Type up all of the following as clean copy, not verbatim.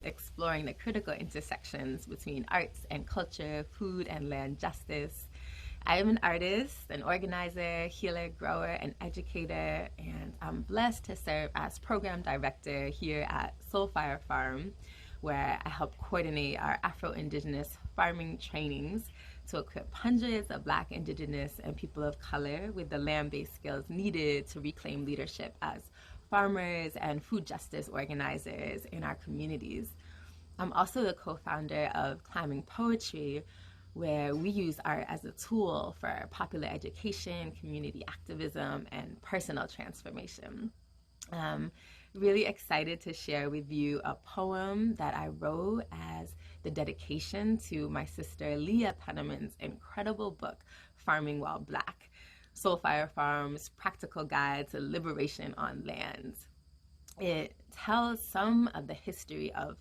exploring the critical intersections between arts and culture, food and land justice. I am an artist, an organizer, healer, grower, and educator, and I'm blessed to serve as program director here at Soulfire Farm, where I help coordinate our Afro-Indigenous farming trainings to equip hundreds of Black, Indigenous, and people of color with the land-based skills needed to reclaim leadership as farmers and food justice organizers in our communities. I'm also the co-founder of Climbing Poetry, where we use art as a tool for popular education, community activism, and personal transformation. Really excited to share with you a poem that I wrote as the dedication to my sister Leah Penniman's incredible book, Farming While Black, Soulfire Farm's Practical Guide to Liberation on Lands. It tells some of the history of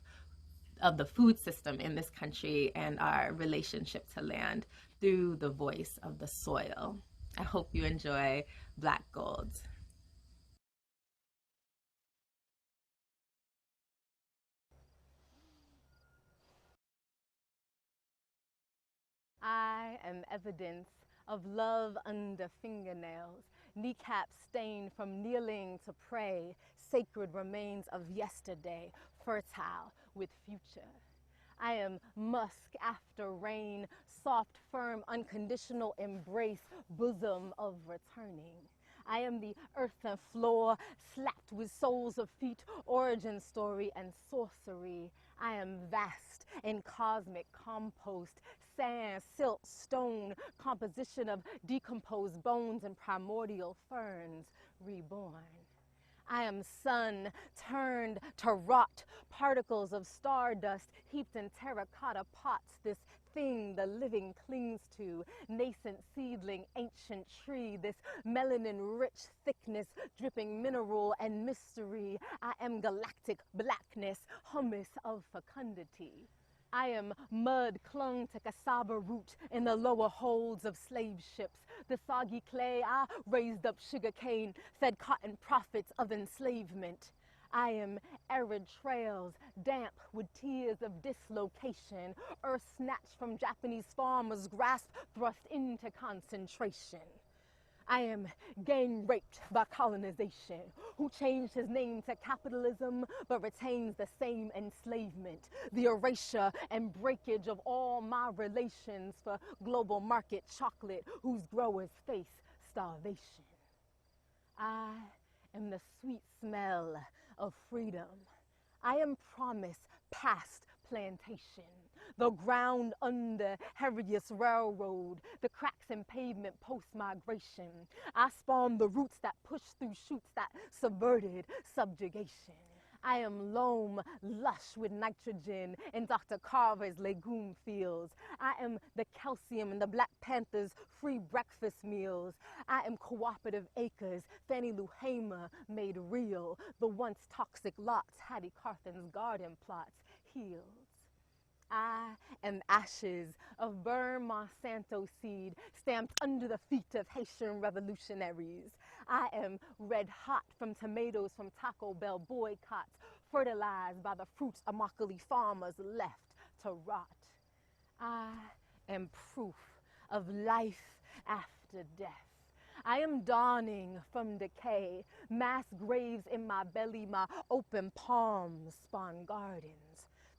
the food system in this country and our relationship to land through the voice of the soil. I hope you enjoy Black Gold. I am evidence of love under fingernails, kneecaps stained from kneeling to pray, sacred remains of yesterday, fertile with future. I am musk after rain, soft, firm, unconditional embrace, bosom of returning. I am the earth and floor, slapped with soles of feet, origin story and sorcery. I am vast in cosmic compost, sand, silt, stone, composition of decomposed bones and primordial ferns, reborn. I am sun turned to rot, particles of stardust heaped in terracotta pots, this thing the living clings to, nascent seedling, ancient tree, this melanin-rich thickness, dripping mineral and mystery. I am galactic blackness, hummus of fecundity. I am mud clung to cassava root in the lower holds of slave ships. The soggy clay I raised up sugarcane, fed cotton profits of enslavement. I am arid trails, damp with tears of dislocation, earth snatched from Japanese farmers' grasp, thrust into concentration. I am gang raped by colonization, who changed his name to capitalism but retains the same enslavement, the erasure and breakage of all my relations for global market chocolate whose growers face starvation. I am the sweet smell of freedom. I am promise past plantation, the ground under Harriet's railroad, the cracks in pavement post-migration. I spawned the roots that pushed through shoots that subverted subjugation. I am loam lush with nitrogen in Dr. Carver's legume fields. I am the calcium in the Black Panther's free breakfast meals. I am cooperative acres, Fannie Lou Hamer made real. The once toxic lots, Hattie Carthen's garden plots healed. I am ashes of burned Monsanto seed stamped under the feet of Haitian revolutionaries. I am red hot from tomatoes from Taco Bell boycotts, fertilized by the fruits Immokalee farmers left to rot. I am proof of life after death. I am dawning from decay, mass graves in my belly, my open palms spawn gardens.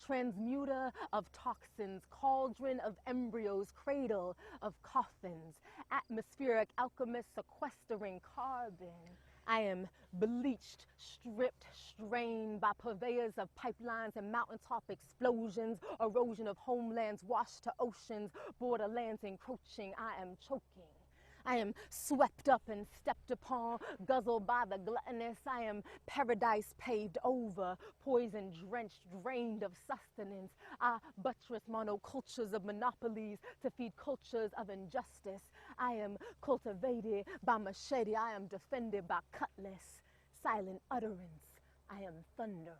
Transmuter of toxins, cauldron of embryos, cradle of coffins, atmospheric alchemist sequestering carbon. I am bleached, stripped, strained by purveyors of pipelines and mountaintop explosions, erosion of homelands washed to oceans, borderlands encroaching. I am choking. I am swept up and stepped upon, guzzled by the gluttonous. I am paradise paved over, poison drenched, drained of sustenance. I buttress monocultures of monopolies to feed cultures of injustice. I am cultivated by machete. I am defended by cutlass. Silent utterance. I am thunderous.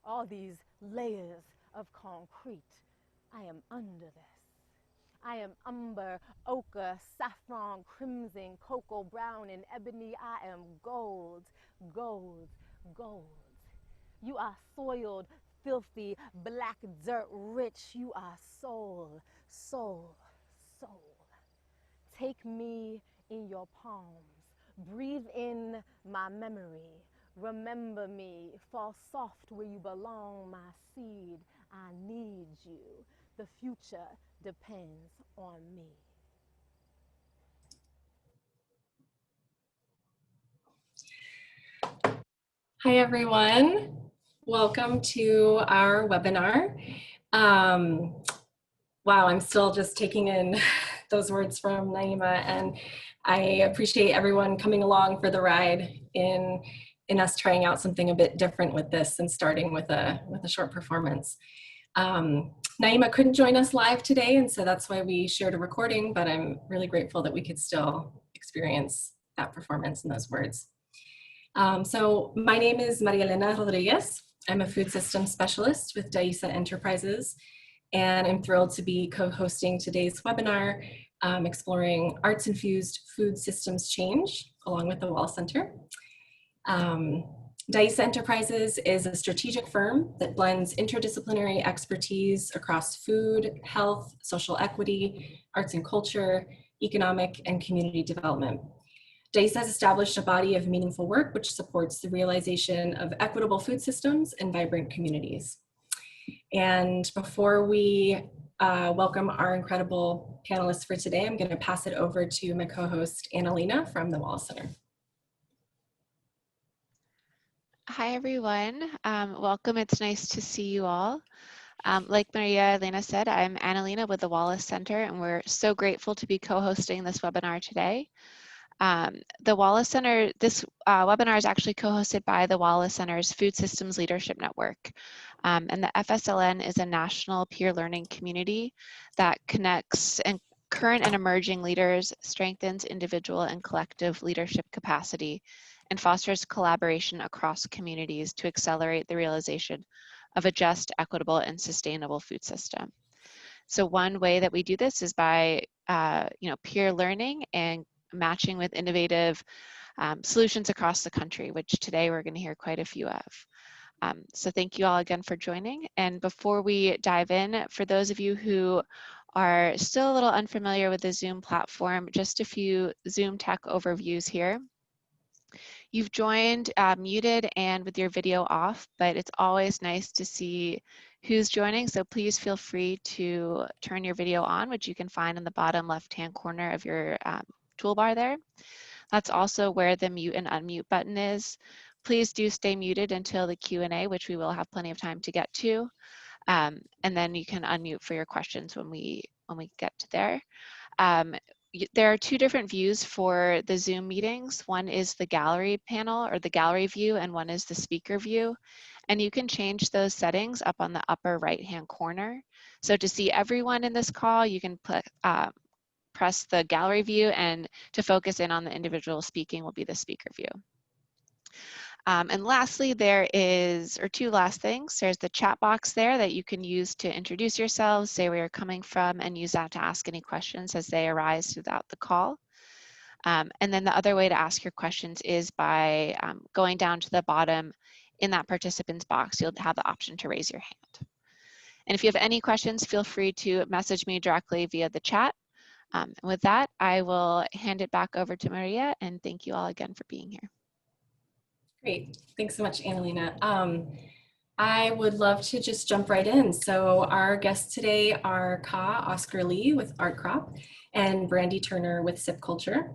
All these layers of concrete. I am under this. I am umber, ochre, saffron, crimson, cocoa brown, and ebony. I am gold, gold, gold. You are soiled, filthy, black dirt rich. You are soul, soul, soul. Take me in your palms. Breathe in my memory. Remember me. Fall soft where you belong, my seed. I need you. The future depends on me. Hi, everyone. Welcome to our webinar. Wow, I'm still just taking in those words from Naima, and I appreciate everyone coming along for the ride in us trying out something a bit different with this and starting with a short performance. Naima couldn't join us live today, and so that's why we shared a recording, but I'm really grateful that we could still experience that performance and those words. So my name is Maria Elena Rodriguez. I'm a food systems specialist with DAISA Enterprises, and I'm thrilled to be co-hosting today's webinar, exploring arts-infused food systems change, along with the Wallace Center. DAISA Enterprises is a strategic firm that blends interdisciplinary expertise across food, health, social equity, arts and culture, economic, and community development. DAISA has established a body of meaningful work which supports the realization of equitable food systems and vibrant communities. And before we welcome our incredible panelists for today, I'm going to pass it over to my co-host, Elena from the Wallace Center. Hi, everyone. Welcome. It's nice to see you all. Like Maria Elena said, I'm Annalena with the Wallace Center, and we're so grateful to be co-hosting this webinar today. The Wallace Center, this webinar is actually co-hosted by the Wallace Center's Food Systems Leadership Network. And the FSLN is a national peer learning community that connects current and emerging leaders, strengthens individual and collective leadership capacity, and fosters collaboration across communities to accelerate the realization of a just, equitable, and sustainable food system. So one way that we do this is by peer learning and matching with innovative solutions across the country, which today we're going to hear quite a few of. So thank you all again for joining. And before we dive in, for those of you who are still a little unfamiliar with the Zoom platform, just a few Zoom tech overviews here. You've joined muted and with your video off, but it's always nice to see who's joining, so please feel free to turn your video on, which you can find in the bottom left-hand corner of your toolbar there. That's also where the mute and unmute button is. Please do stay muted until the Q&A, which we will have plenty of time to get to. And then you can unmute for your questions when we get to there. There are two different views for the Zoom meetings. One is the gallery panel or the gallery view, and one is the speaker view. And you can change those settings up on the upper right-hand corner. So to see everyone in this call, you can press the gallery view, and to focus in on the individual speaking will be the speaker view. And lastly, there is, or two last things, there's the chat box there that you can use to introduce yourselves, say where you're coming from, and use that to ask any questions as they arise throughout the call. And then the other way to ask your questions is by going down to the bottom in that participants box. You'll have the option to raise your hand. And if you have any questions, feel free to message me directly via the chat. And with that, I will hand it back over to Maria, and thank you all again for being here. Great, thanks so much, Annalena. I would love to just jump right in. So our guests today are Ka Oscar Lee with Art Crop and Brandy Turner with Sip Culture.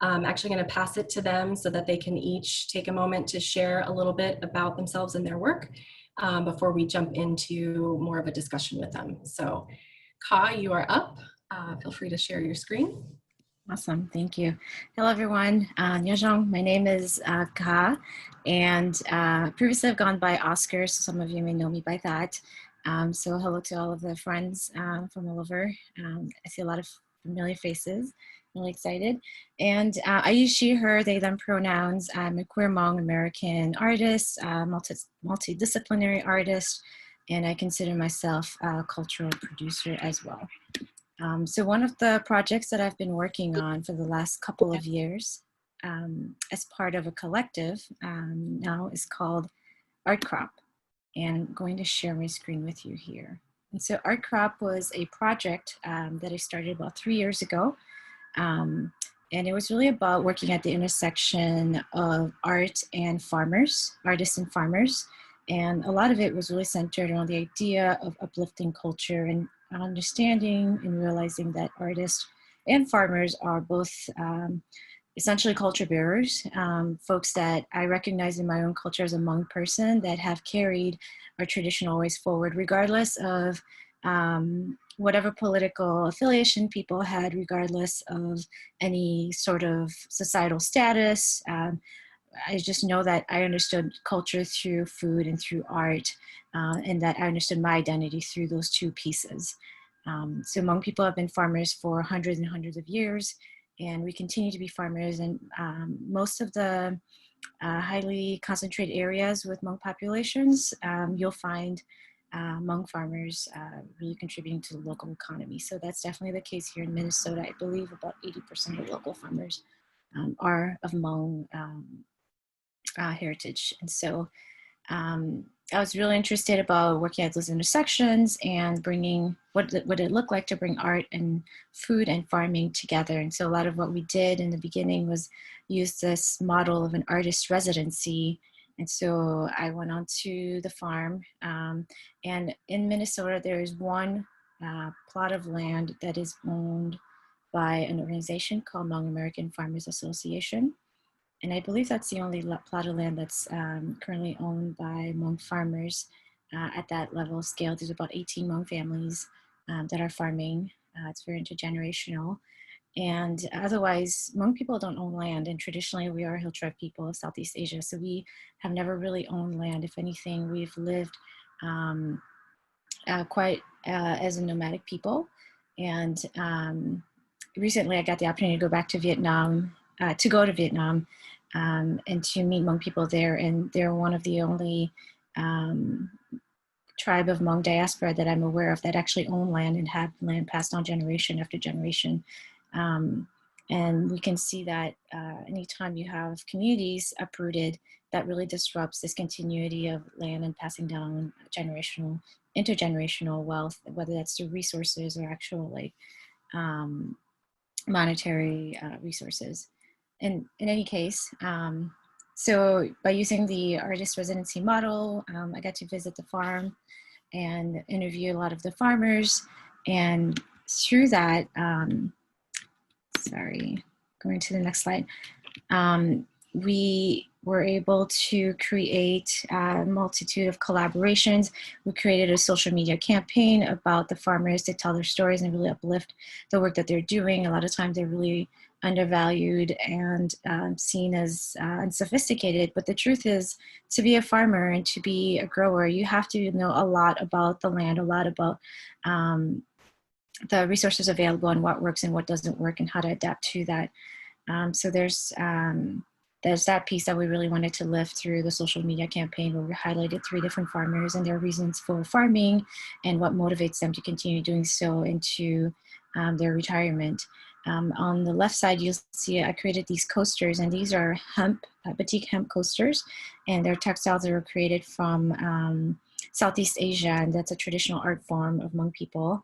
I'm actually going to pass it to them so that they can each take a moment to share a little bit about themselves and their work before we jump into more of a discussion with them. So Ka, you are up. Feel free to share your screen. Awesome, thank you. Hello everyone, Nyajong, my name is Ka, and previously I've gone by Oscar, so some of you may know me by that. So hello to all of the friends from all over. I see a lot of familiar faces, really excited. And I use she, her, they, them pronouns. I'm a queer Hmong American artist, multidisciplinary artist, and I consider myself a cultural producer as well. So one of the projects that I've been working on for the last couple of years as part of a collective now is called Art Crop. And I'm going to share my screen with you here. And so Art Crop was a project that I started about 3 years ago. And it was really about working at the intersection of art and farmers, artists and farmers. And a lot of it was really centered around the idea of uplifting culture and understanding and realizing that artists and farmers are both essentially culture bearers, folks that I recognize in my own culture as a Hmong person that have carried our traditional ways forward, regardless of whatever political affiliation people had, regardless of any sort of societal status. I just know that I understood culture through food and through art, and that I understood my identity through those two pieces. So Hmong people have been farmers for hundreds and hundreds of years, and we continue to be farmers. And most of the highly concentrated areas with Hmong populations, you'll find Hmong farmers really contributing to the local economy. So that's definitely the case here in Minnesota. I believe about 80% of local farmers are of Hmong heritage. And so I was really interested about working at those intersections and bringing what it looked like to bring art and food and farming together. And so a lot of what we did in the beginning was use this model of an artist residency. And so I went on to the farm. And in Minnesota, there is one plot of land that is owned by an organization called Hmong American Farmers Association. And I believe that's the only plot of land that's currently owned by Hmong farmers at that level of scale. There's about 18 Hmong families that are farming. It's very intergenerational. And otherwise, Hmong people don't own land. And traditionally, we are a hill tribe people of Southeast Asia. So we have never really owned land. If anything, we've lived quite as a nomadic people. And recently, I got the opportunity to go back to Vietnam, and to meet Hmong people there. And they're one of the only tribe of Hmong diaspora that I'm aware of that actually own land and have land passed on generation after generation. And we can see that anytime you have communities uprooted, that really disrupts this continuity of land and passing down intergenerational wealth, whether that's through resources or actual like monetary resources. In any case, so by using the artist residency model, I got to visit the farm and interview a lot of the farmers. And through that, sorry, going to the next slide, we were able to create a multitude of collaborations. We created a social media campaign about the farmers to tell their stories and really uplift the work that they're doing. A lot of times they're really undervalued and seen as unsophisticated. But the truth is, to be a farmer and to be a grower, you have to know a lot about the land, a lot about the resources available and what works and what doesn't work and how to adapt to that. So there's that piece that we really wanted to lift through the social media campaign, where we highlighted 3 different farmers and their reasons for farming and what motivates them to continue doing so into their retirement. On the left side, you'll see I created these coasters, and these are hemp, batik hemp coasters, and they're textiles that were created from Southeast Asia, and that's a traditional art form of Hmong people.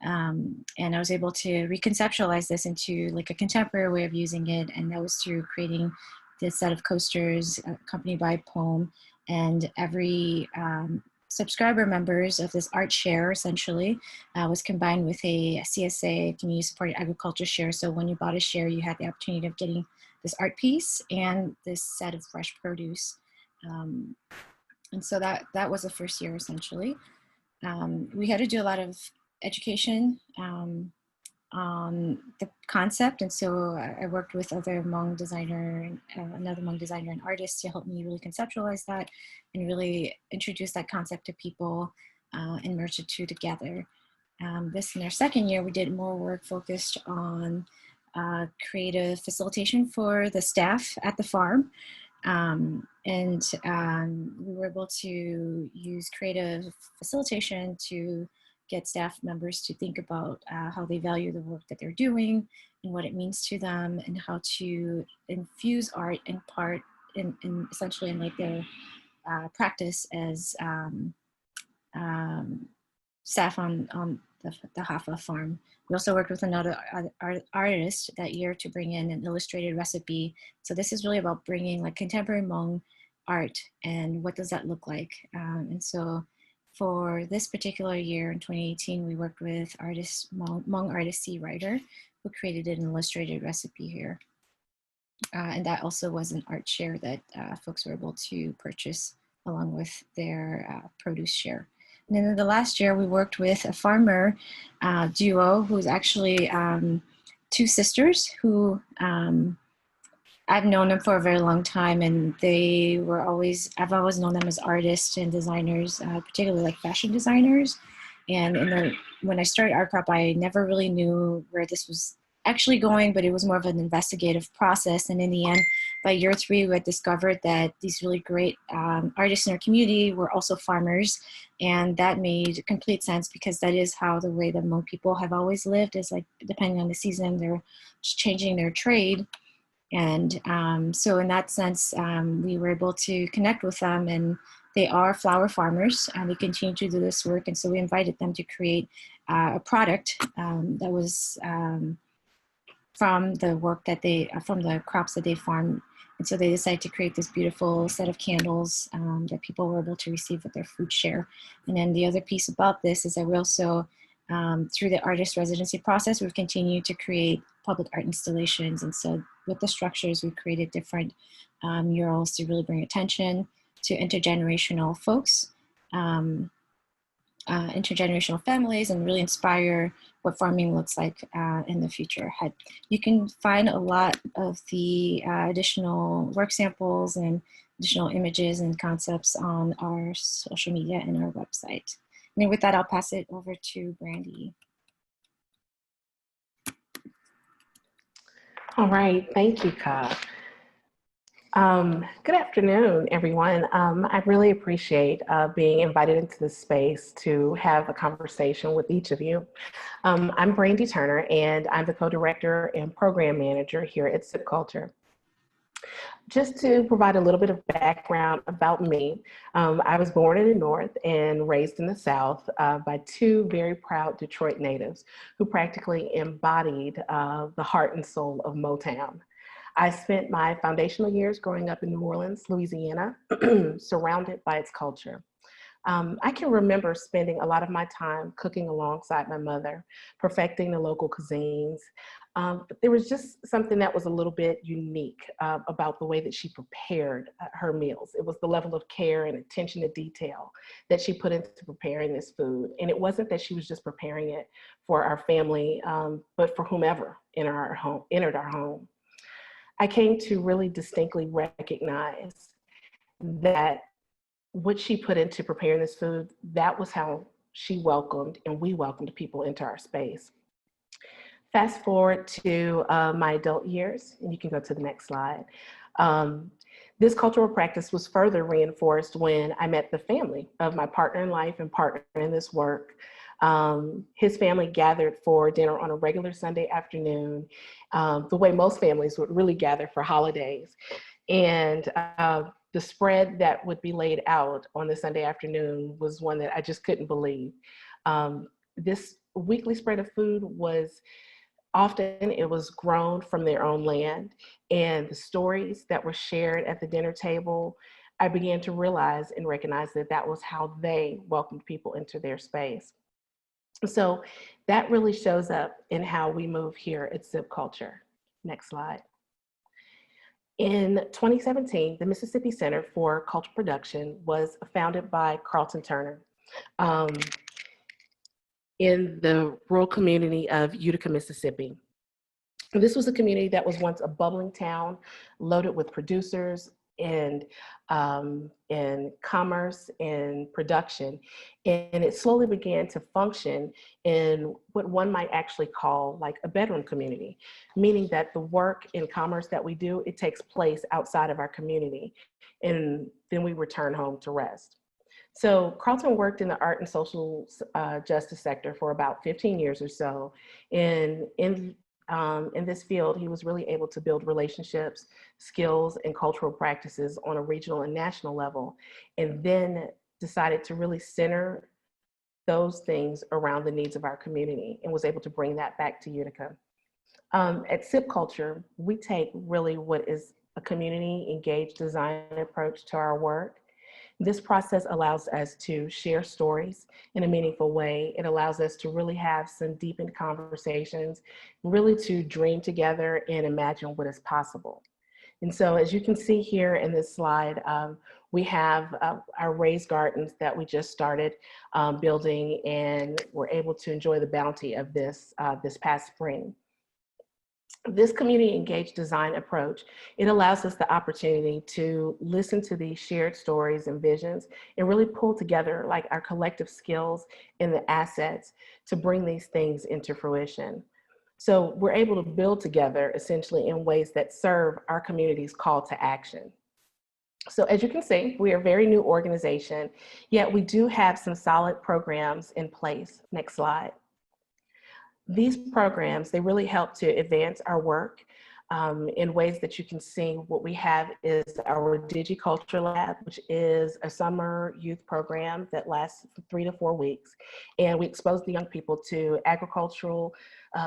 And I was able to reconceptualize this into like a contemporary way of using it, and that was through creating this set of coasters accompanied by a poem. And every subscriber members of this art share essentially was combined with a CSA, community supported agriculture share. So when you bought a share, you had the opportunity of getting this art piece and this set of fresh produce. And so that was the first year essentially. We had to do a lot of education on the concept, and so I worked with other Hmong designer, another Hmong designer and artist to help me really conceptualize that and really introduce that concept to people and merge the two together. This in our second year, we did more work focused on creative facilitation for the staff at the farm. We were able to use creative facilitation to get staff members to think about how they value the work that they're doing and what it means to them, and how to infuse art in part in essentially in like their practice as staff on the Hoffa farm. We also worked with another artist that year to bring in an illustrated recipe. So this is really about bringing like contemporary Hmong art and what does that look like. And so for this particular year in 2018, we worked with Hmong artist C. Ryder, who created an illustrated recipe here. And that also was an art share that folks were able to purchase along with their produce share. And then in the last year, we worked with a farmer duo who's actually two sisters who I've known them for a very long time, and I've always known them as artists and designers, particularly like fashion designers. And when I started Art Crop, I never really knew where this was actually going, but it was more of an investigative process. And in the end, by year 3, we had discovered that these really great artists in our community were also farmers. And that made complete sense because that is how the way that Hmong people have always lived is like, depending on the season, they're just changing their trade. And so in that sense, we were able to connect with them, and they are flower farmers and they continue to do this work. And so we invited them to create a product that was from the work that from the crops that they farm. And so they decided to create this beautiful set of candles that people were able to receive with their food share. And then the other piece about this is that we also, through the artist residency process, we've continued to create public art installations. And so with the structures, we've created different murals to really bring attention to intergenerational folks, intergenerational families, and really inspire what farming looks like in the future ahead. You can find a lot of the additional work samples and additional images and concepts on our social media and our website. And with that, I'll pass it over to Brandy. All right, thank you, Ka. Good afternoon, everyone. I really appreciate being invited into this space to have a conversation with each of you. I'm Brandy Turner, and I'm the co-director and program manager here at Digi Culture. Just to provide a little bit of background about me, I was born in the North and raised in the South by two very proud Detroit natives who practically embodied the heart and soul of Motown. I spent my foundational years growing up in New Orleans, Louisiana, surrounded by its culture. I can remember spending a lot of my time cooking alongside my mother, perfecting the local cuisines. But there was just something that was a little bit unique about the way that she prepared her meals. It was the level of care and attention to detail that she put into preparing this food. And it wasn't that she was just preparing it for our family, but for whomever entered our home. I came to really distinctly recognize that what she put into preparing this food, that was how she welcomed and we welcomed people into our space. Fast forward to my adult years, and you can go to the next slide. This cultural practice was further reinforced when I met the family of my partner in life and partner in this work. His family gathered for dinner on a regular Sunday afternoon, the way most families would really gather for holidays. And the spread that would be laid out on the Sunday afternoon was one that I just couldn't believe. This weekly spread of food was often, it was grown from their own land, and the stories that were shared at the dinner table, I began to realize and recognize that that was how they welcomed people into their space. So that really shows up in how we move here at Digi Culture. Next slide. In 2017, the Mississippi Center for Cultural Production was founded by Carlton Turner in the rural community of Utica, Mississippi. This was a community that was once a bubbling town loaded with producers and commerce and production. And it slowly began to function in what one might actually call like a bedroom community, meaning that the work in commerce that we do, it takes place outside of our community. And then we return home to rest. So Carlton worked in the art and social justice sector for about 15 years or so. And in in this field, he was really able to build relationships, skills, and cultural practices on a regional and national level, and then decided to really center those things around the needs of our community and was able to bring that back to Utica. At SIP Culture, we take really what is a community engaged design approach to our work. This process allows us to share stories in a meaningful way. It allows us to really have some deepened conversations, really to dream together and imagine what is possible. And so as you can see here in this slide, we have our raised gardens that we just started building, and we're able to enjoy the bounty of this this past spring. This community engaged design approach, it allows us the opportunity to listen to these shared stories and visions and really pull together like our collective skills and the assets to bring these things into fruition. So we're able to build together essentially in ways that serve our community's call to action. So as you can see, we are a very new organization, yet we do have some solid programs in place. Next slide. These programs, they really help to advance our work in ways that you can see. What we have is our Digi Culture Lab, which is a summer youth program that lasts 3 to 4 weeks. And we expose the young people to agricultural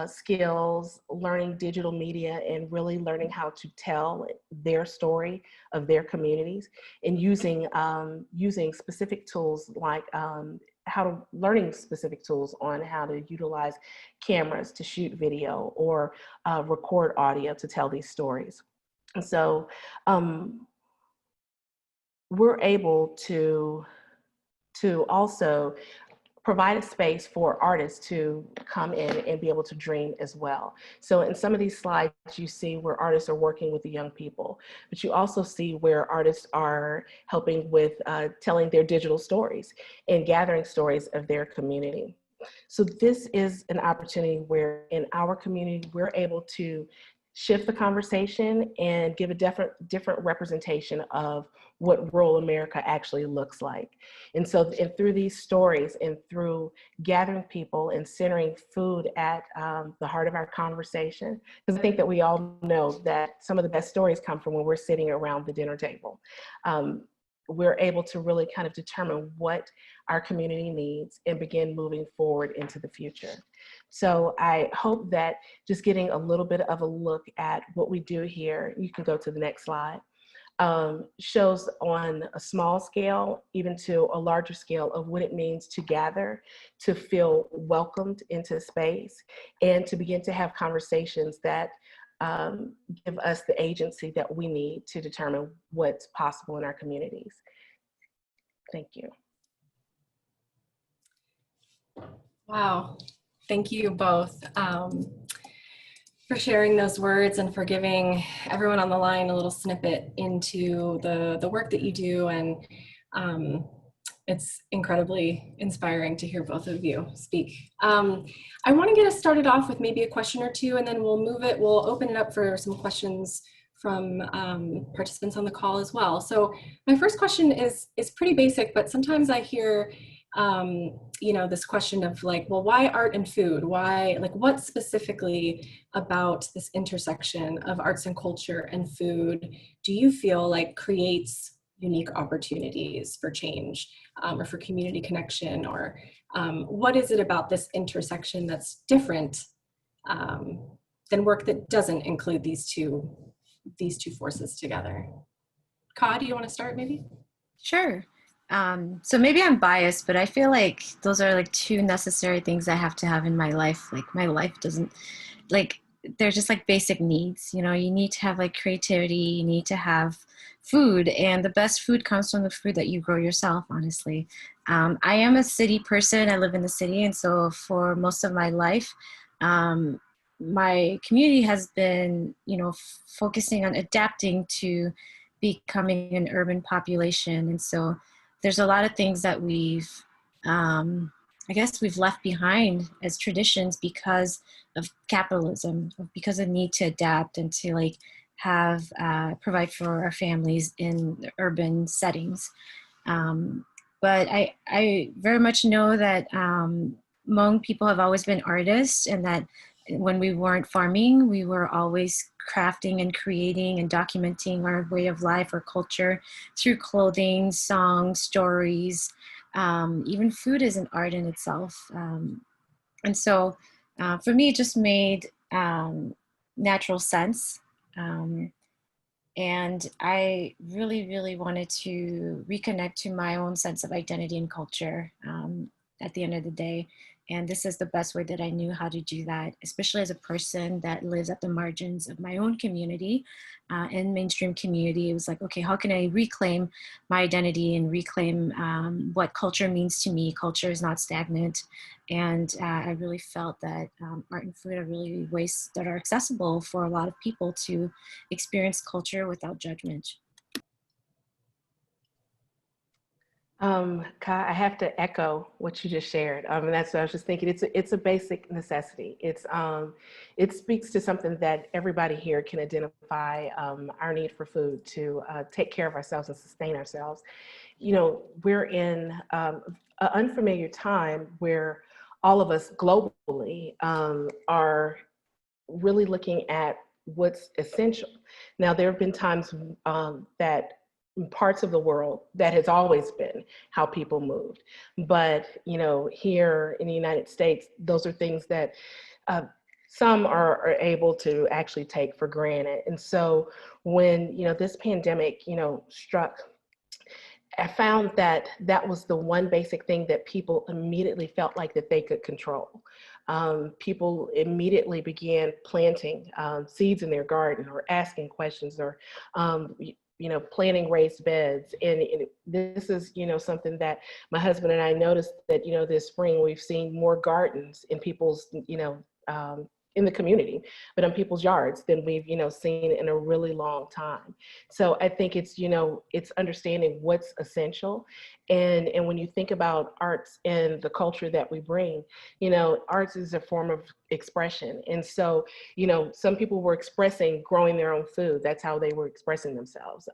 skills, learning digital media, and really learning how to tell their story of their communities, and using specific tools like learning specific tools on how to utilize cameras to shoot video or record audio to tell these stories. And so we're able to also provide a space for artists to come in and be able to dream as well. So in some of these slides, you see where artists are working with the young people, but you also see where artists are helping with telling their digital stories and gathering stories of their community. So this is an opportunity where in our community, we're able to shift the conversation and give a different representation of what rural America actually looks like. And so and through these stories and through gathering people and centering food at the heart of our conversation, because I think that we all know that some of the best stories come from when we're sitting around the dinner table. We're able to really kind of determine what our community needs and begin moving forward into the future. So I hope that just getting a little bit of a look at what we do here, you can go to the next slide, shows on a small scale, even to a larger scale, of what it means to gather, to feel welcomed into space, and to begin to have conversations that give us the agency that we need to determine what's possible in our communities. Thank you. Wow, thank you both for sharing those words and for giving everyone on the line a little snippet into the work that you do. And it's incredibly inspiring to hear both of you speak. I want to get us started off with maybe a question or two, and then we'll open it up for some questions from participants on the call as well. So my first question is pretty basic, but sometimes I hear this question of like, well, why art and food? Why, like, what specifically about this intersection of arts and culture and food do you feel like creates unique opportunities for change or for community connection? Or what is it about this intersection that's different than work that doesn't include these two forces together? Ka, do you want to start maybe? Sure. So maybe I'm biased, but I feel like those are like two necessary things I have to have in my life. Like my life doesn't, like, they're just like basic needs. You know, you need to have like creativity, you need to have food, and the best food comes from the food that you grow yourself, honestly. I am a city person, I live in the city, and so for most of my life, my community has been, focusing on adapting to becoming an urban population. And so there's a lot of things that we've left behind as traditions because of capitalism, because of need to adapt and to like have provide for our families in urban settings. But I very much know that Hmong people have always been artists, and that when we weren't farming, we were always crafting and creating and documenting our way of life or culture through clothing, songs, stories. Even food is an art in itself. And so for me, it just made natural sense. And I really, really wanted to reconnect to my own sense of identity and culture at the end of the day. And this is the best way that I knew how to do that, especially as a person that lives at the margins of my own community and mainstream community. It was like, okay, how can I reclaim my identity and reclaim what culture means to me? Culture is not stagnant. And I really felt that art and food are really ways that are accessible for a lot of people to experience culture without judgment. Kai, I have to echo what you just shared. And that's what I was just thinking. It's a basic necessity. It speaks to something that everybody here can identify, our need for food to take care of ourselves and sustain ourselves. You know, we're in an unfamiliar time where all of us globally are really looking at what's essential. Now, there have been times that in parts of the world that has always been how people moved. But, you know, here in the United States, those are things that some are able to actually take for granted. And so when, you know, this pandemic, you know, struck, I found that that was the one basic thing that people immediately felt like that they could control. People immediately began planting seeds in their garden or asking questions or, you know, planting raised beds. And this is, you know, something that my husband and I noticed that, you know, this spring we've seen more gardens in people's, you know, in the community, but in people's yards than we've, you know, seen in a really long time. So I think it's, you know, it's understanding what's essential. And when you think about arts and the culture that we bring, you know, arts is a form of expression. And so, you know, some people were expressing growing their own food. That's how they were expressing themselves.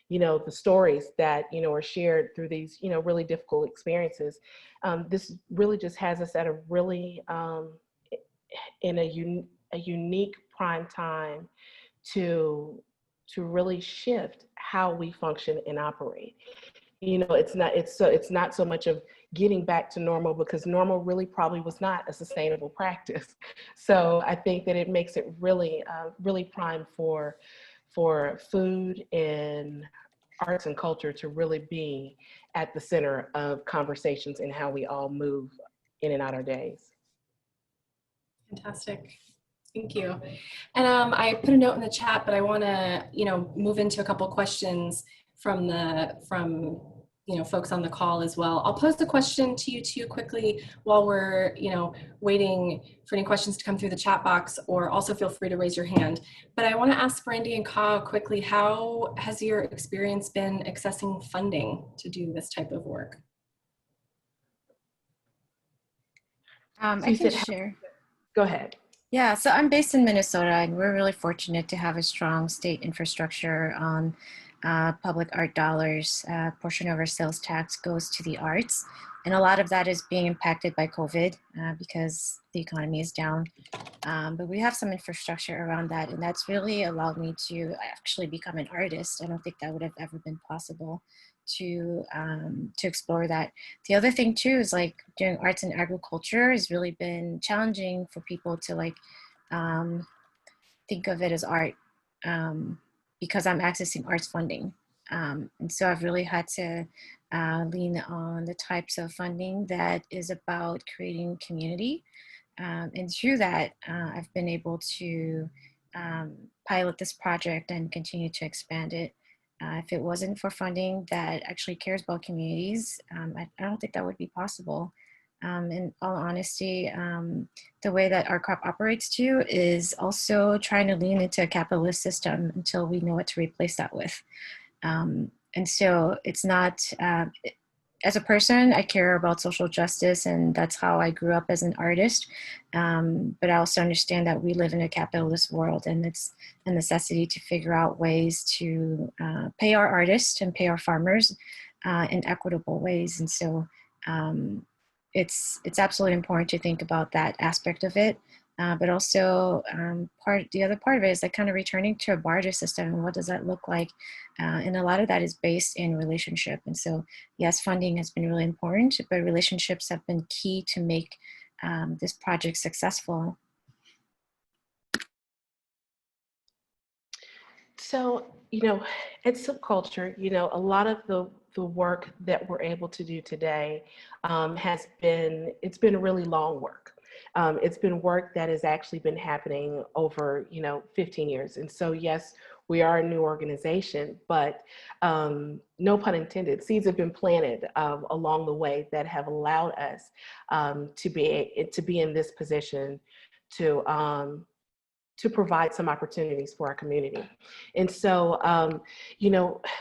You know, the stories that, you know, are shared through these, you know, really difficult experiences. This really just has us at a really, in a unique prime time to really shift how we function and operate. You know, it's not so much of getting back to normal, because normal really probably was not a sustainable practice. So I think that it makes it really really prime for food and arts and culture to really be at the center of conversations and how we all move in and out our days. Fantastic. Thank you. And I put a note in the chat, but I want to, you know, move into a couple questions from you know, folks on the call as well. I'll pose the question to you two quickly while we're, you know, waiting for any questions to come through the chat box, or also feel free to raise your hand. But I want to ask Brandy and Ka quickly, how has your experience been accessing funding to do this type of work? I can share. Go ahead. Yeah, so I'm based in Minnesota, and we're really fortunate to have a strong state infrastructure on public art dollars. A portion of our sales tax goes to the arts, and a lot of that is being impacted by COVID because the economy is down. But we have some infrastructure around that, and that's really allowed me to actually become an artist. I don't think that would have ever been possible to explore that. The other thing too is like doing arts and agriculture has really been challenging for people to like think of it as art because I'm accessing arts funding. And so I've really had to lean on the types of funding that is about creating community. And through that, I've been able to pilot this project and continue to expand it. If it wasn't for funding that actually cares about communities, I don't think that would be possible. In all honesty, the way that our crop operates too is also trying to lean into a capitalist system until we know what to replace that with. And so it's not, as a person, I care about social justice, and that's how I grew up as an artist. But I also understand that we live in a capitalist world, and it's a necessity to figure out ways to pay our artists and pay our farmers in equitable ways. And so it's absolutely important to think about that aspect of it. but also the other part of it is like kind of returning to a barter system, and what does that look like? And a lot of that is based in relationship. And so yes, funding has been really important, but relationships have been key to make this project successful. So, at Subculture, a lot of the work that we're able to do today it's been really long work. It's been work that has actually been happening over, 15 years. And so, yes, we are a new organization, but no pun intended, seeds have been planted along the way that have allowed us to be in this position to provide some opportunities for our community. And so,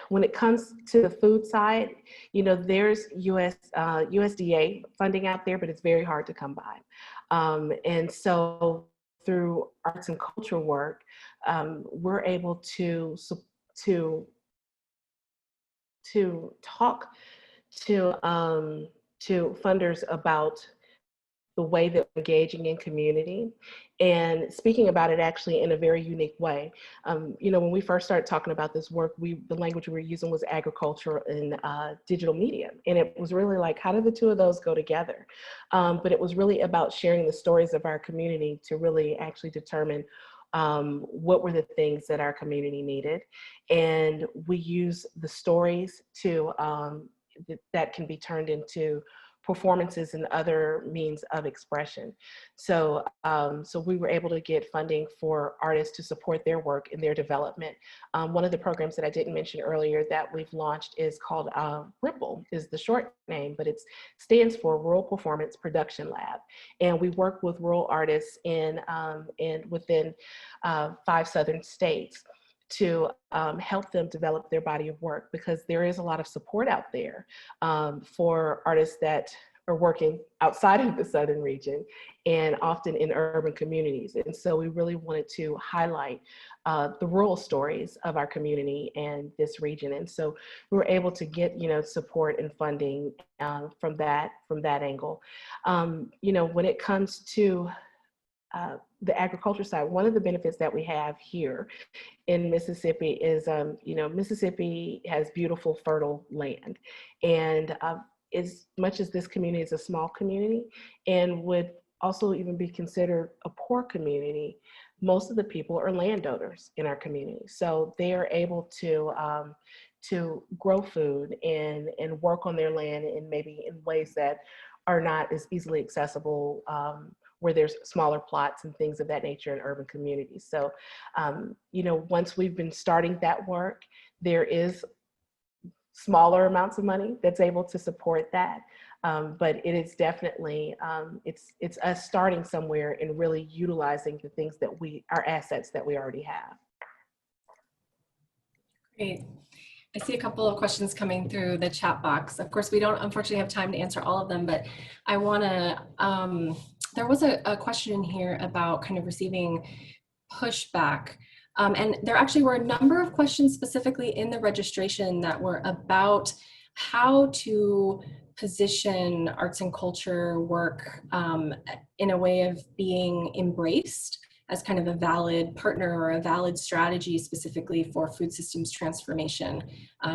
when it comes to the food side, there's USDA funding out there, but it's very hard to come by. And so through arts and culture work, we're able to talk to funders about the way that we're engaging in community and speaking about it actually in a very unique way. When we first started talking about this work, the language we were using was agriculture and digital media. And it was really like, how do the two of those go together? But it was really about sharing the stories of our community to really actually determine what were the things that our community needed. And we use the stories that can be turned into performances and other means of expression. So, so we were able to get funding for artists to support their work and their development. One of the programs that I didn't mention earlier that we've launched is called RIPPLE, is the short name, but it stands for Rural Performance Production Lab. And we work with rural artists within 5 southern states to help them develop their body of work, because there is a lot of support out there for artists that are working outside of the southern region and often in urban communities. And so we really wanted to highlight the rural stories of our community and this region. And so we were able to get, support and funding from that angle. When it comes to the agriculture side, one of the benefits that we have here in Mississippi is, Mississippi has beautiful, fertile land. And as much as this community is a small community and would also even be considered a poor community, most of the people are landowners in our community. So they are able to grow food and work on their land in maybe in ways that are not as easily accessible where there's smaller plots and things of that nature in urban communities. So, once we've been starting that work, there is smaller amounts of money that's able to support that. But it is definitely, it's us starting somewhere and really utilizing the things that our assets that we already have. Great. I see a couple of questions coming through the chat box. Of course, we don't unfortunately have time to answer all of them, but I want to, there was a question in here about kind of receiving pushback. And there actually were a number of questions specifically in the registration that were about how to position arts and culture work in a way of being embraced as kind of a valid partner or a valid strategy specifically for food systems transformation.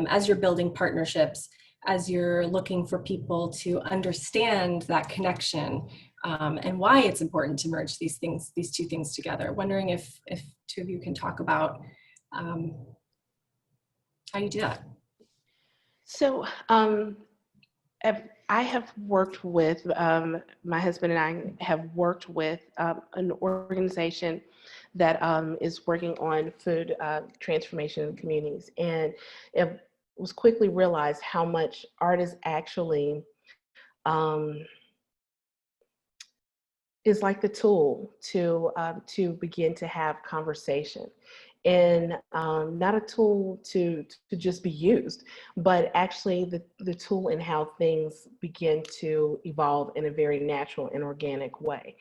As you're building partnerships, as you're looking for people to understand that connection and why it's important to merge these two things together. Wondering if two of you can talk about how you do that. So I have worked with, my husband and I have worked with an organization that is working on food transformation in communities. And it was quickly realized how much art is actually is like the tool to begin to have conversation. And not a tool to just be used, but actually the tool in how things begin to evolve in a very natural and organic way.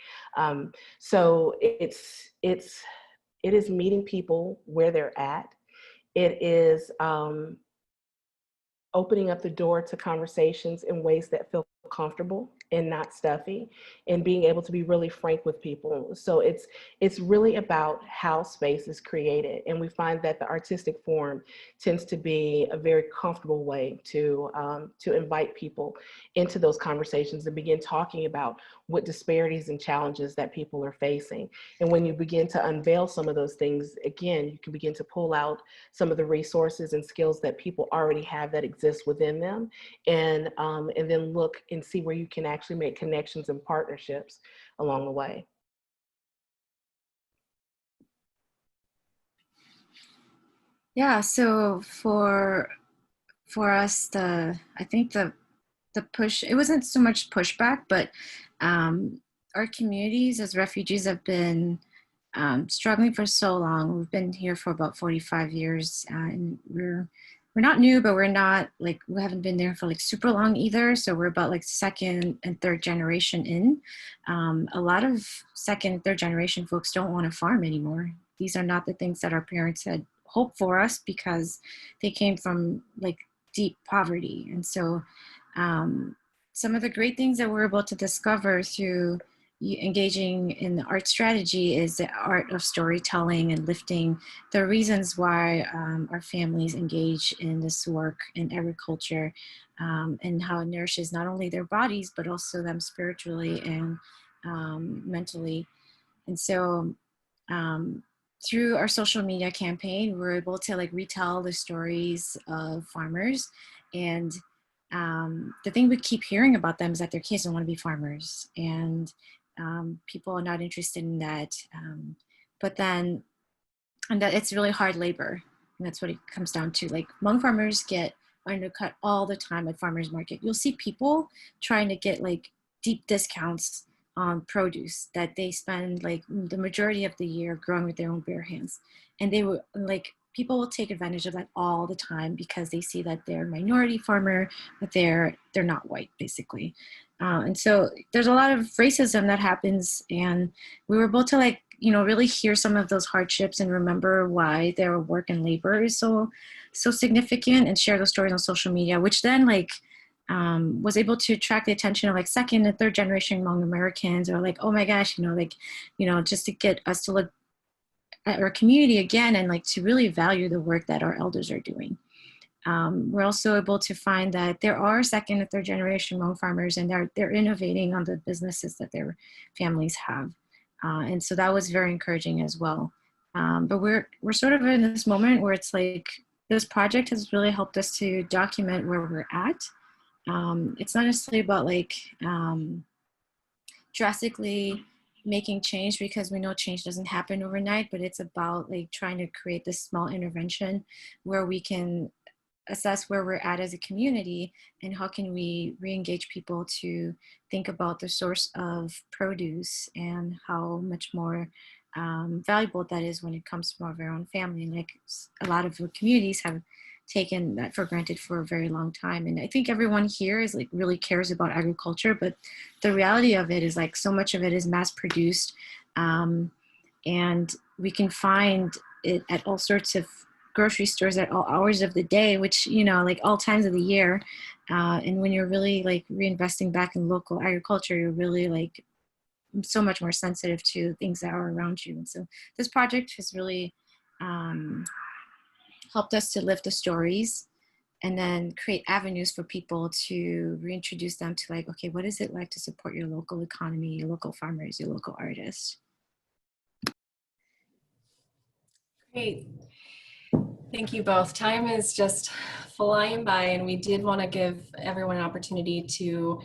So it is meeting people where they're at. It is opening up the door to conversations in ways that feel comfortable and not stuffy, and being able to be really frank with people. So it's really about how space is created. And we find that the artistic form tends to be a very comfortable way to invite people into those conversations and begin talking about what disparities and challenges that people are facing. And when you begin to unveil some of those things, again, you can begin to pull out some of the resources and skills that people already have that exist within them, and then look and see where you can actually make connections and partnerships along the way. Yeah, so for us, I think the push, it wasn't so much pushback, but our communities as refugees have been struggling for so long. We've been here for about 45 years, and we're not new, but we're not like, we haven't been there for like super long either. So we're about like second and third generation in. A lot of second and third generation folks don't want to farm anymore. These are not the things that our parents had hoped for us, because they came from like deep poverty. And so some of the great things that we're able to discover through engaging in the art strategy is the art of storytelling and lifting the reasons why our families engage in this work in agriculture, and how it nourishes not only their bodies, but also them spiritually and mentally. And so through our social media campaign, we're able to like retell the stories of farmers. And the thing we keep hearing about them is that their kids don't want to be farmers, and people are not interested in that. But then, and that it's really hard labor. And that's what it comes down to. Like, Hmong farmers get undercut all the time at farmers market. You'll see people trying to get like deep discounts on produce that they spend like the majority of the year growing with their own bare hands. And they will like, people will take advantage of that all the time because they see that they're a minority farmer, but they're not white, basically. And so there's a lot of racism that happens, and we were able to like, you know, really hear some of those hardships and remember why their work and labor is so significant, and share those stories on social media, which then like was able to attract the attention of like second and third generation Hmong Americans, or like, oh my gosh, just to get us to look at our community again and like to really value the work that our elders are doing. We're also able to find that there are second and third generation Hmong farmers, and they're innovating on the businesses that their families have. And so that was very encouraging as well. But we're sort of in this moment where it's like, this project has really helped us to document where we're at. It's not necessarily about like drastically making change, because we know change doesn't happen overnight, but it's about like trying to create this small intervention where we can assess where we're at as a community, and how can we re-engage people to think about the source of produce and how much more valuable that is when it comes from our own family. And like, a lot of the communities have taken that for granted for a very long time. And I think everyone here is like really cares about agriculture, but the reality of it is like so much of it is mass produced, and we can find it at all sorts of grocery stores at all hours of the day, which, like all times of the year. And when you're really like reinvesting back in local agriculture, you're really like so much more sensitive to things that are around you. And so this project has really helped us to lift the stories and then create avenues for people to reintroduce them to like, okay, what is it like to support your local economy, your local farmers, your local artists? Great. Thank you both. Time is just flying by, and we did want to give everyone an opportunity to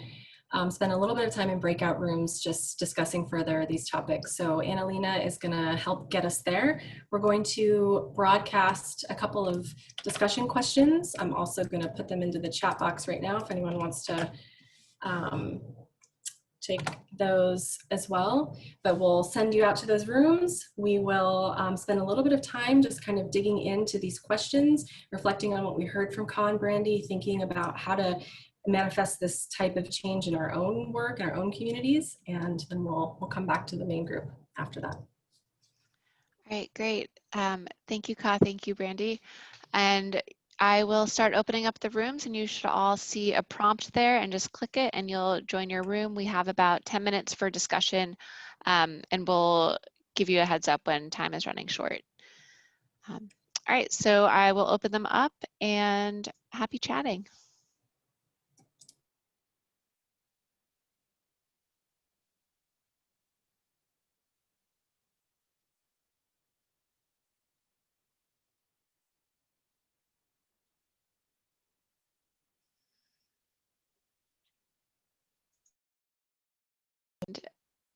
spend a little bit of time in breakout rooms just discussing further these topics. So Elena is going to help get us there. We're going to broadcast a couple of discussion questions. I'm also going to put them into the chat box right now if anyone wants to take those as well, but we'll send you out to those rooms. We will spend a little bit of time just kind of digging into these questions, reflecting on what we heard from Ka and Brandy, thinking about how to manifest this type of change in our own work, in our own communities, and then we'll come back to the main group after that. All right, great. Thank you, Ka. Thank you, Brandy. And I will start opening up the rooms, and you should all see a prompt there, and just click it and you'll join your room. We have about 10 minutes for discussion, and we'll give you a heads up when time is running short. All right, so I will open them up, and happy chatting.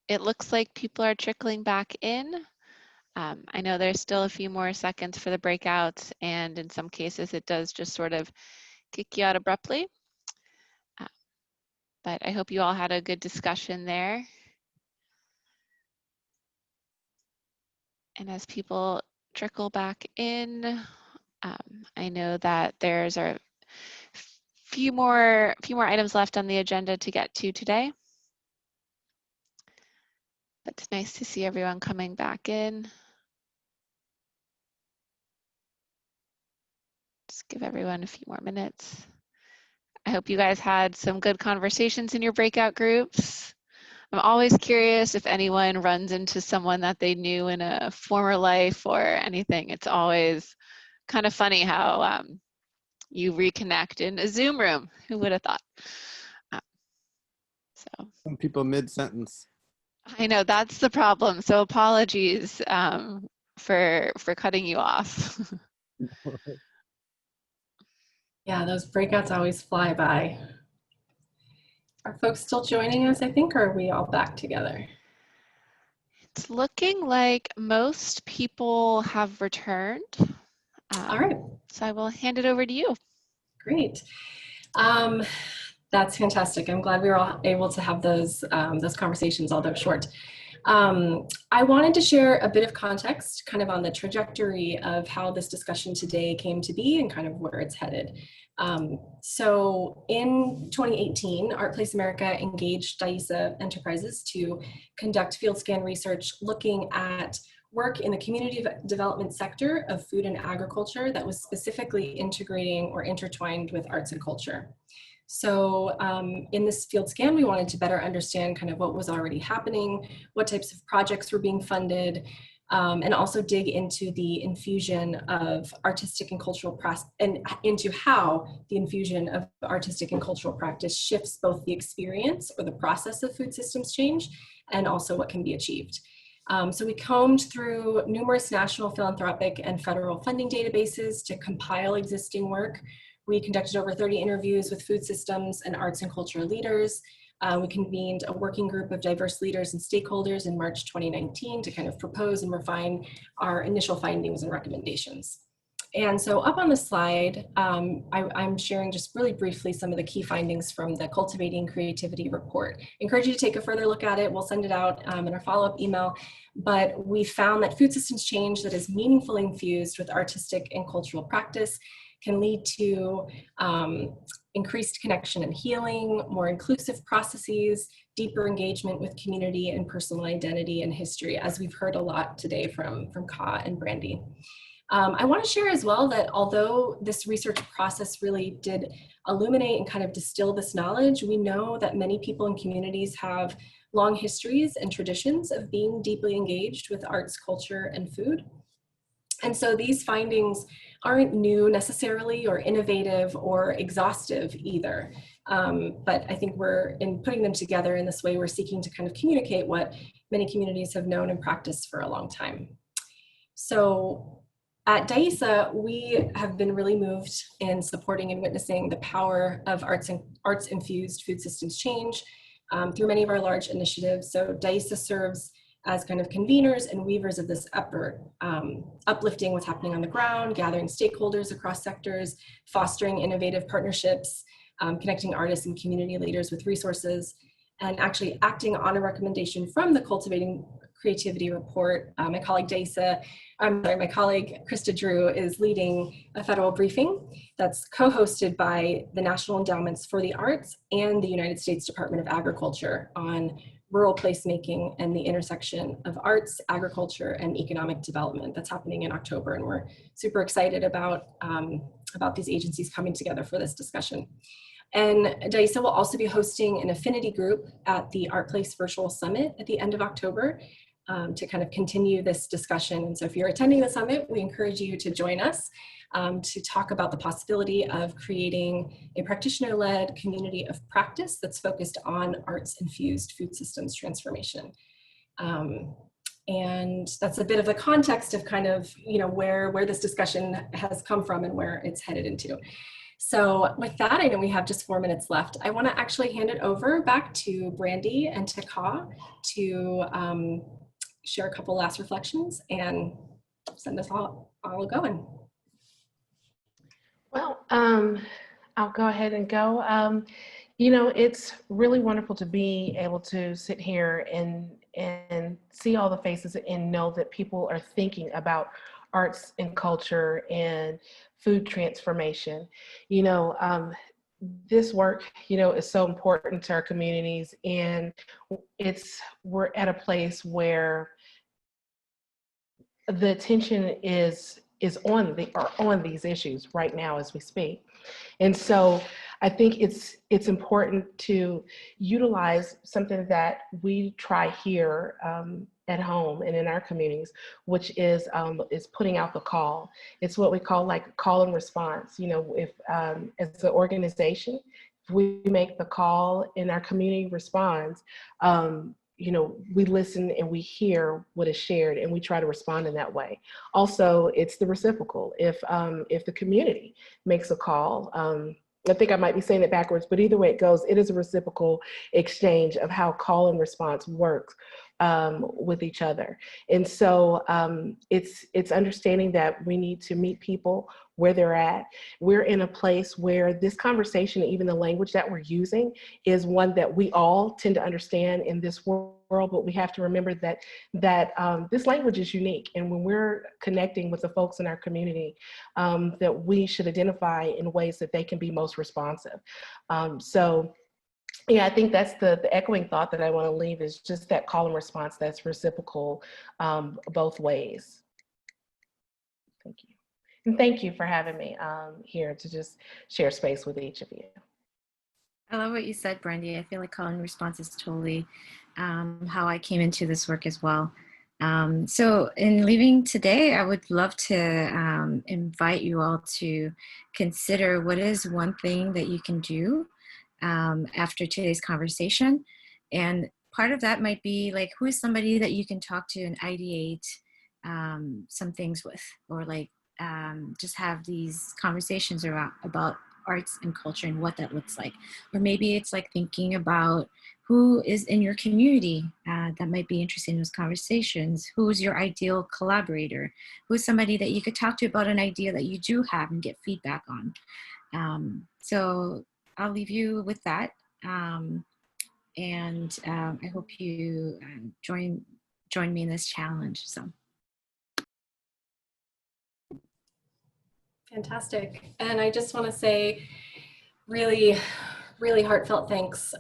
It looks like people are trickling back in. I know there's still a few more seconds for the breakouts, and in some cases it does just sort of kick you out abruptly. But I hope you all had a good discussion there. And as people trickle back in, I know that there's a few more items left on the agenda to get to today. But it's nice to see everyone coming back in. Just give everyone a few more minutes. I hope you guys had some good conversations in your breakout groups. I'm always curious if anyone runs into someone that they knew in a former life or anything. It's always kind of funny how you reconnect in a Zoom room. Who would have thought? So Some people mid-sentence. I know that's the problem. So apologies for cutting you off. Yeah, those breakouts always fly by. Are folks still joining us, I think, or are we all back together? It's looking like most people have returned. All right. So I will hand it over to you. Great. That's fantastic. I'm glad we were all able to have those conversations, although short. I wanted to share a bit of context kind of on the trajectory of how this discussion today came to be and kind of where it's headed. So in 2018, ArtPlace America engaged DAISA Enterprises to conduct field scan research looking at work in the community development sector of food and agriculture that was specifically integrating or intertwined with arts and culture. So in this field scan, we wanted to better understand kind of what was already happening, what types of projects were being funded, and also dig into the infusion of artistic and cultural practice, and into how the infusion of artistic and cultural practice shifts both the experience or the process of food systems change and also what can be achieved. So we combed through numerous national philanthropic and federal funding databases to compile existing work. We conducted over 30 interviews with food systems and arts and culture leaders. We convened a working group of diverse leaders and stakeholders in March 2019 to kind of propose and refine our initial findings and recommendations. And so up on the slide, I'm sharing just really briefly some of the key findings from the Cultivating Creativity report. I encourage you to take a further look at it. We'll send it out in our follow-up email. But we found that food systems change that is meaningfully infused with artistic and cultural practice can lead to increased connection and healing, more inclusive processes, deeper engagement with community and personal identity and history, as we've heard a lot today from Ka and Brandy. I want to share as well that although this research process really did illuminate and kind of distill this knowledge, we know that many people and communities have long histories and traditions of being deeply engaged with arts, culture, and food. And so these findings aren't new necessarily or innovative or exhaustive either. But I think in putting them together in this way, we're seeking to kind of communicate what many communities have known and practiced for a long time. So at DAISA, we have been really moved in supporting and witnessing the power of arts-infused food systems change through many of our large initiatives. So DAISA serves as kind of conveners and weavers of this effort, uplifting what's happening on the ground, gathering stakeholders across sectors, fostering innovative partnerships, connecting artists and community leaders with resources, and actually acting on a recommendation from the Cultivating Creativity report. My colleague Krista Drew is leading a federal briefing that's co-hosted by the National Endowments for the Arts and the United States Department of Agriculture on rural placemaking and the intersection of arts, agriculture, and economic development that's happening in October. And we're super excited about these agencies coming together for this discussion. And DAISA will also be hosting an affinity group at the ArtPlace Virtual Summit at the end of October to kind of continue this discussion. And so if you're attending the summit, we encourage you to join us to talk about the possibility of creating a practitioner-led community of practice that's focused on arts-infused food systems transformation. And that's a bit of the context of kind of, you know, where this discussion has come from and where it's headed into. So with that, I know we have just 4 minutes left. I want to actually hand it over back to Brandy and to Ka to share a couple last reflections and send us all going. Well, I'll go ahead and go. You know, it's really wonderful to be able to sit here and see all the faces and know that people are thinking about arts and culture and food transformation. You know, this work, you know, is so important to our communities, and we're at a place where the attention is on these issues right now as we speak. And so I think it's important to utilize something that we try here at home and in our communities, which is putting out the call. It's what we call like call and response. You know, if as an organization, if we make the call and our community responds, you know, we listen and we hear what is shared and we try to respond in that way. Also, it's the reciprocal. If the community makes a call, I think I might be saying it backwards, but either way it goes, it is a reciprocal exchange of how call and response works with each other. And so it's understanding that we need to meet people where they're at. We're in a place where this conversation, even the language that we're using, is one that we all tend to understand in this world, but we have to remember that this language is unique. And when we're connecting with the folks in our community, that we should identify in ways that they can be most responsive. So yeah, I think that's the echoing thought that I want to leave, is just that call and response that's reciprocal both ways. Thank you. And thank you for having me here to just share space with each of you. I love what you said, Brandy. I feel like call and response is totally how I came into this work as well. So in leaving today, I would love to invite you all to consider what is one thing that you can do after today's conversation. And part of that might be like, who is somebody that you can talk to and ideate some things with, or like just have these conversations about arts and culture and what that looks like. Or maybe it's like thinking about who is in your community that might be interested in those conversations. Who's your ideal collaborator? Who's somebody that you could talk to about an idea that you do have and get feedback on? So I'll leave you with that. And I hope you join me in this challenge. So. Fantastic. And I just want to say really, really heartfelt thanks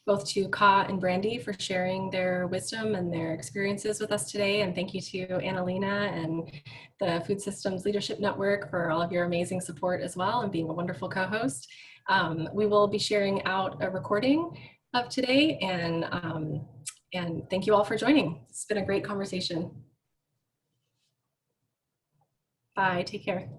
both to Ka and Brandy for sharing their wisdom and their experiences with us today. And thank you to Elena and the Food Systems Leadership Network for all of your amazing support as well and being a wonderful co-host. We will be sharing out a recording of today, and thank you all for joining. It's been a great conversation. Bye, take care.